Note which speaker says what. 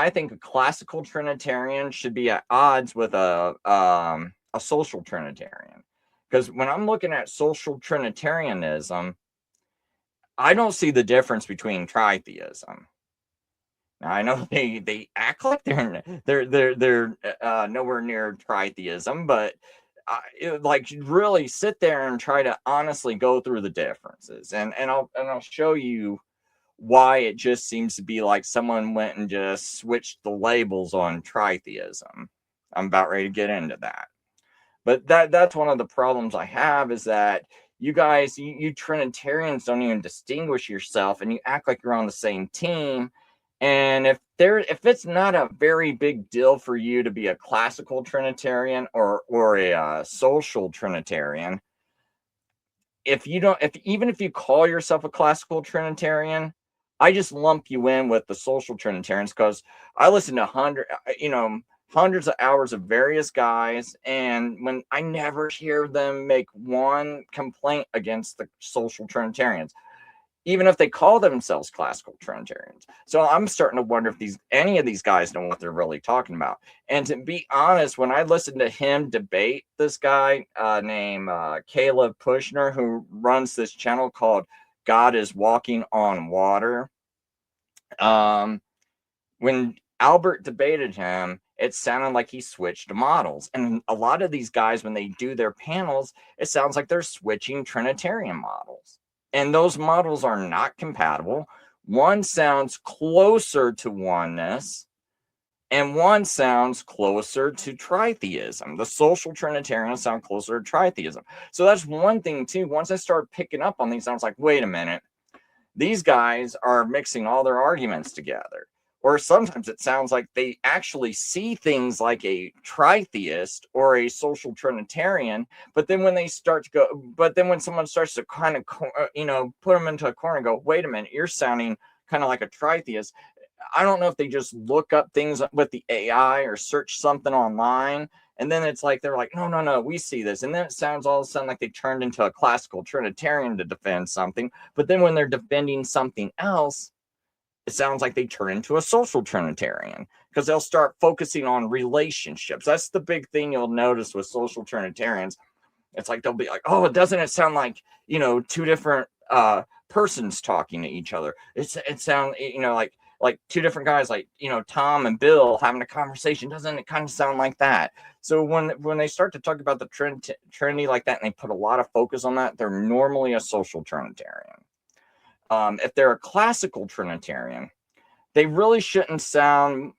Speaker 1: I think a classical Trinitarian should be at odds with a social Trinitarian. Because when I'm looking at social Trinitarianism, I don't see the difference between tritheism. Now, I know they act like they're nowhere near tritheism, but like really sit there and try to honestly go through the differences, and I'll show you why it just seems to be like someone went and just switched the labels on tritheism. I'm about ready to get into that. But that's one of the problems I have is that you guys, you Trinitarians don't even distinguish yourself, and you act like you're on the same team. And if it's not a very big deal for you to be a classical Trinitarian or a social Trinitarian, if you don't, if even if you call yourself a classical Trinitarian, I just lump you in with the social Trinitarians because I listen to hundreds of hours of various guys, and when I never hear them make one complaint against the social Trinitarians, even if they call themselves classical Trinitarians. So I'm starting to wonder if any of these guys know what they're really talking about. And to be honest, when I listened to him debate this guy named Caleb Kushner, who runs this channel called God is Walking on Water, when Albert debated him, it sounded like he switched models. And a lot of these guys, when they do their panels, it sounds like they're switching Trinitarian models. And those models are not compatible. One sounds closer to oneness, and one sounds closer to tritheism. The social Trinitarians sound closer to tritheism. So that's one thing, too. Once I start picking up on these, I was like, wait a minute. These guys are mixing all their arguments together. Or sometimes it sounds like they actually see things like a tritheist or a social Trinitarian, but then when someone starts to kind of, put them into a corner and go, wait a minute, you're sounding kind of like a tritheist. I don't know if they just look up things with the AI or search something online. And then it's like, they're like, no, we see this. And then it sounds all of a sudden like they turned into a classical Trinitarian to defend something. But then when they're defending something else, it sounds like they turn into a social Trinitarian because they'll start focusing on relationships. That's the big thing you'll notice with social Trinitarians. It's like they'll be like, oh, doesn't it sound like, two different persons talking to each other? It sounds, like two different guys, like, Tom and Bill having a conversation. Doesn't it kind of sound like that? So when they start to talk about the Trinity like that, and they put a lot of focus on that, they're normally a social Trinitarian. If they're a classical Trinitarian, they really shouldn't sound